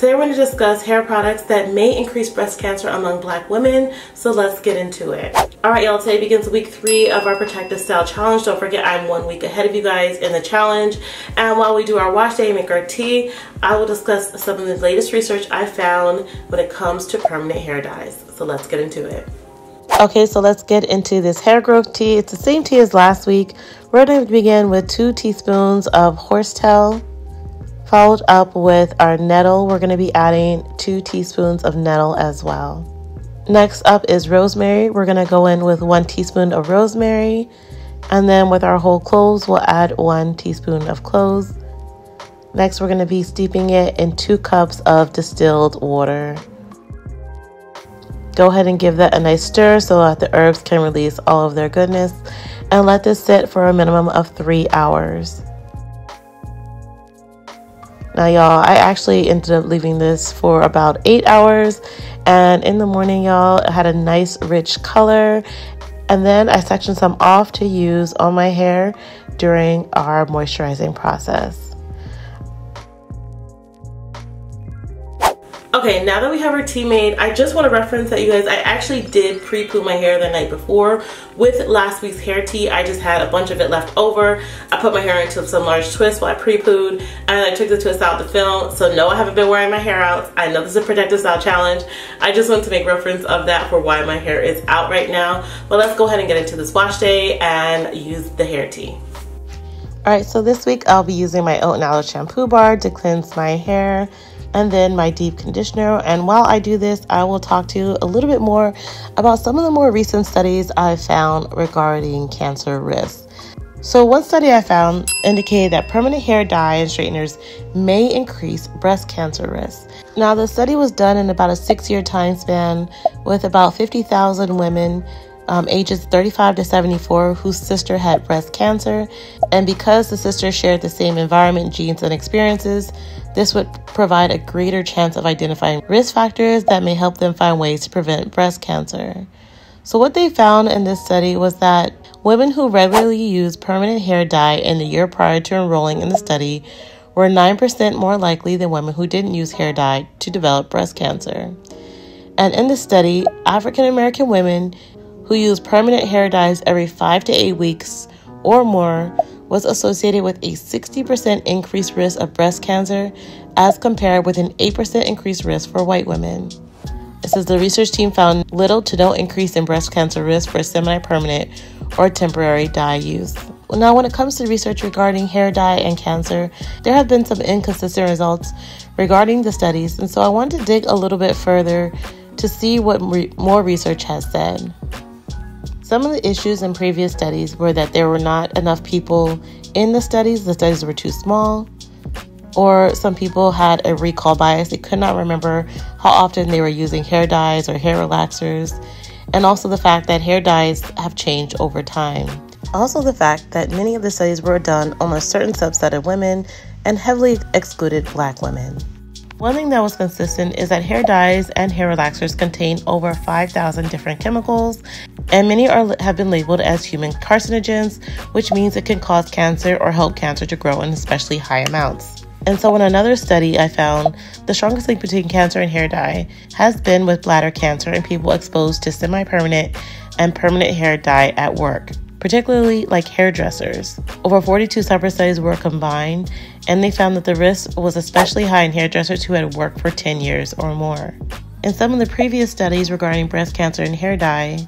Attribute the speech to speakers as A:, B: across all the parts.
A: Today we're going to discuss hair products that may increase breast cancer among Black women, so let's get into it. Alright y'all, today begins week 3 of our Protective Style Challenge. Don't forget I'm 1 week ahead of you guys in the challenge, and while we do our wash day and make our tea, I will discuss some of the latest research I found when it comes to permanent hair dyes. So let's get into it. Okay, so let's get into this hair growth tea. It's the same tea as last week. We're going to begin with 2 teaspoons of horsetail, followed up with our nettle. We're going to be adding 2 teaspoons of nettle as well. Next up is rosemary. We're going to go in with 1 teaspoon of rosemary, and then with our whole cloves, we'll add 1 teaspoon of cloves. Next, we're going to be steeping it in 2 cups of distilled water. Go ahead and give that a nice stir so that the herbs can release all of their goodness, and let this sit for a minimum of 3 hours. Now y'all, I actually ended up leaving this for about 8 hours, and in the morning y'all, it had a nice rich color, and then I sectioned some off to use on my hair during our moisturizing process. Okay, now that we have our tea made, I just want to reference that you guys, I actually did pre-poo my hair the night before with last week's hair tea. I just had a bunch of it left over. I put my hair into some large twists while I pre-pooed, and I took the twist out the film. So no, I haven't been wearing my hair out. I know this is a Protective Style Challenge. I just want to make reference of that for why my hair is out right now. But let's go ahead and get into this wash day and use the hair tea. Alright, so this week I'll be using my Oat and Aloe Shampoo bar to cleanse my hair, and then my deep conditioner. And while I do this, I will talk to you a little bit more about some of the more recent studies I found regarding cancer risks. So one study I found indicated that permanent hair dye and straighteners may increase breast cancer risks. Now the study was done in about a 6-year time span with about 50,000 women ages 35 to 74 whose sister had breast cancer, and because the sisters shared the same environment, genes, and experiences, this would provide a greater chance of identifying risk factors that may help them find ways to prevent breast cancer. So what they found in this study was that women who regularly used permanent hair dye in the year prior to enrolling in the study were 9% more likely than women who didn't use hair dye to develop breast cancer. And in the study, African American women who used permanent hair dyes every 5 to 8 weeks or more was associated with a 60% increased risk of breast cancer as compared with an 8% increased risk for white women. It says the research team found little to no increase in breast cancer risk for semi-permanent or temporary dye use. Now, when it comes to research regarding hair dye and cancer, there have been some inconsistent results regarding the studies, and so I wanted to dig a little bit further to see what more research has said. Some of the issues in previous studies were that there were not enough people in the studies were too small, or some people had a recall bias. They could not remember how often they were using hair dyes or hair relaxers, and also the fact that hair dyes have changed over time. Also the fact that many of the studies were done on a certain subset of women and heavily excluded Black women. One thing that was consistent is that hair dyes and hair relaxers contain over 5,000 different chemicals, and many have been labeled as human carcinogens, which means it can cause cancer or help cancer to grow in especially high amounts. And so in another study, I found the strongest link between cancer and hair dye has been with bladder cancer and people exposed to semi-permanent and permanent hair dye at work, particularly like hairdressers. Over 42 separate studies were combined, and they found that the risk was especially high in hairdressers who had worked for 10 years or more. In some of the previous studies regarding breast cancer and hair dye,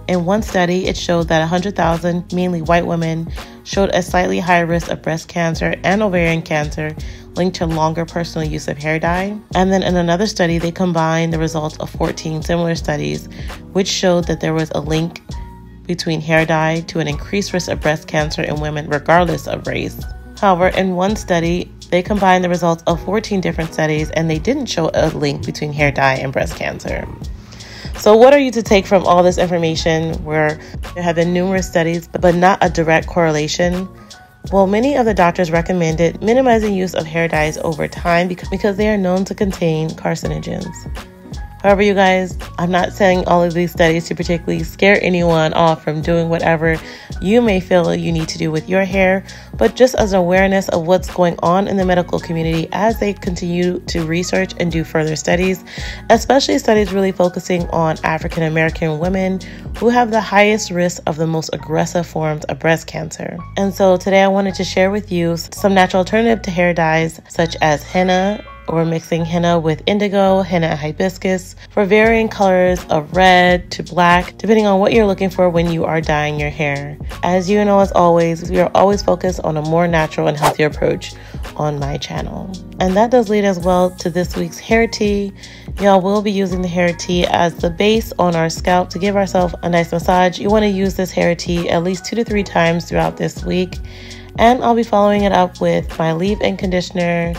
A: in one study, it showed that 100,000, mainly white women, showed a slightly higher risk of breast cancer and ovarian cancer linked to longer personal use of hair dye. And then in another study, they combined the results of 14 similar studies, which showed that there was a link between hair dye to an increased risk of breast cancer in women regardless of race. However, in one study, they combined the results of 14 different studies, and they didn't show a link between hair dye and breast cancer. So what are you to take from all this information where there have been numerous studies but not a direct correlation? Well, many of the doctors recommended minimizing use of hair dyes over time because they are known to contain carcinogens. However, you guys, I'm not saying all of these studies to particularly scare anyone off from doing whatever you may feel you need to do with your hair, but just as awareness of what's going on in the medical community as they continue to research and do further studies, especially studies really focusing on African American women who have the highest risk of the most aggressive forms of breast cancer. And so today I wanted to share with you some natural alternative to hair dyes such as henna, or mixing henna with indigo, henna and hibiscus for varying colors of red to black, depending on what you're looking for when you are dyeing your hair. As you know, as always, we are always focused on a more natural and healthier approach on my channel. And that does lead as well to this week's hair tea. Y'all will be using the hair tea as the base on our scalp to give ourselves a nice massage. You want to use this hair tea at least 2 to 3 times throughout this week. And I'll be following it up with my leave-in conditioner,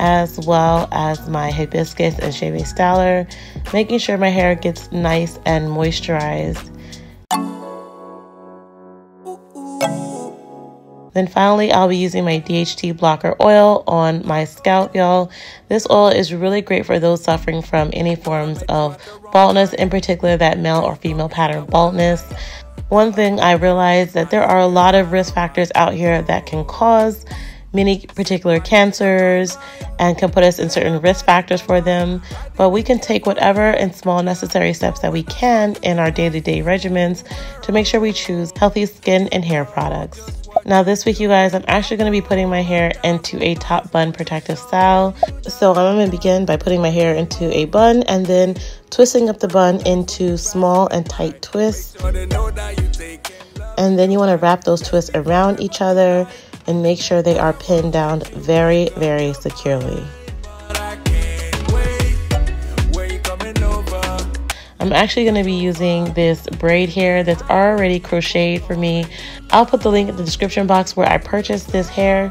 A: as well as my hibiscus and Chebe styler, making sure my hair gets nice and moisturized. Then finally, I'll be using my DHT blocker oil on my scalp, y'all. This oil is really great for those suffering from any forms of baldness, in particular that male or female pattern baldness. One thing I realized that there are a lot of risk factors out here that can cause many particular cancers and can put us in certain risk factors for them, but we can take whatever and small necessary steps that we can in our day-to-day regimens to make sure we choose healthy skin and hair products. Now this week, you guys, I'm actually going to be putting my hair into a top bun protective style. So I'm going to begin by putting my hair into a bun and then twisting up the bun into small and tight twists. And then you want to wrap those twists around each other and make sure they are pinned down very, very securely. I'm actually going to be using this braid hair that's already crocheted for me. I'll put the link in the description box where I purchased this hair.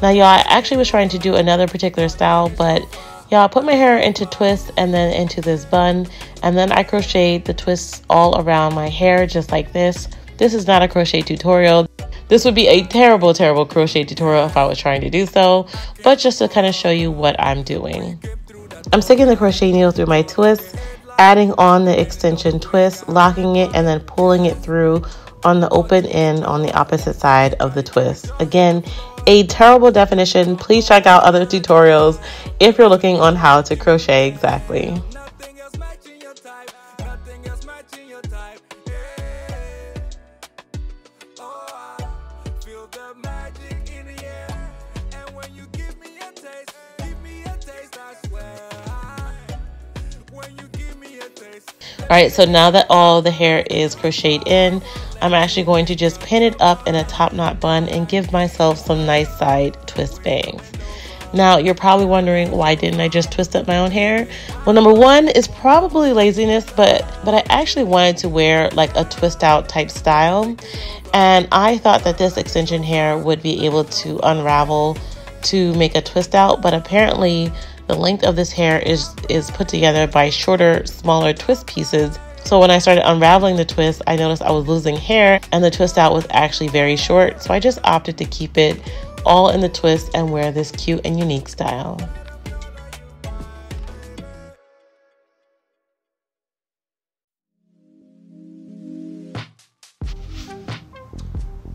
A: Now, y'all, I actually was trying to do another particular style, but y'all, I put my hair into twists and then into this bun, and then I crocheted the twists all around my hair just like this. This is not a crochet tutorial. This would be a terrible, terrible crochet tutorial if I was trying to do so, but just to kind of show you what I'm doing. I'm sticking the crochet needle through my twist, adding on the extension twist, locking it, and then pulling it through on the open end on the opposite side of the twist. Again, a terrible definition. Please check out other tutorials if you're looking on how to crochet exactly. Alright, so now that all the hair is crocheted in, I'm actually going to just pin it up in a top knot bun and give myself some nice side twist bangs. Now, you're probably wondering, why didn't I just twist up my own hair? Well, number one is probably laziness, but I actually wanted to wear like a twist out type style. And I thought that this extension hair would be able to unravel to make a twist out, but apparently the length of this hair is put together by shorter, smaller twist pieces. So when I started unraveling the twist, I noticed I was losing hair and the twist out was actually very short. So I just opted to keep it all in the twist and wear this cute and unique style.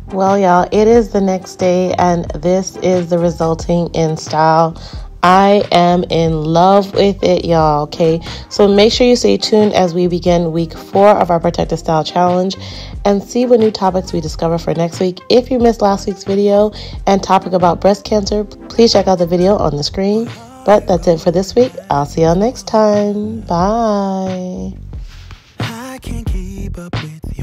A: Well, y'all, it is the next day and this is the resulting end style. I am in love with it, y'all, okay? So make sure you stay tuned as we begin week 4 of our Protective Style Challenge and see what new topics we discover for next week. If you missed last week's video and topic about breast cancer, please check out the video on the screen. But that's it for this week. I'll see y'all next time. Bye. I can't keep up with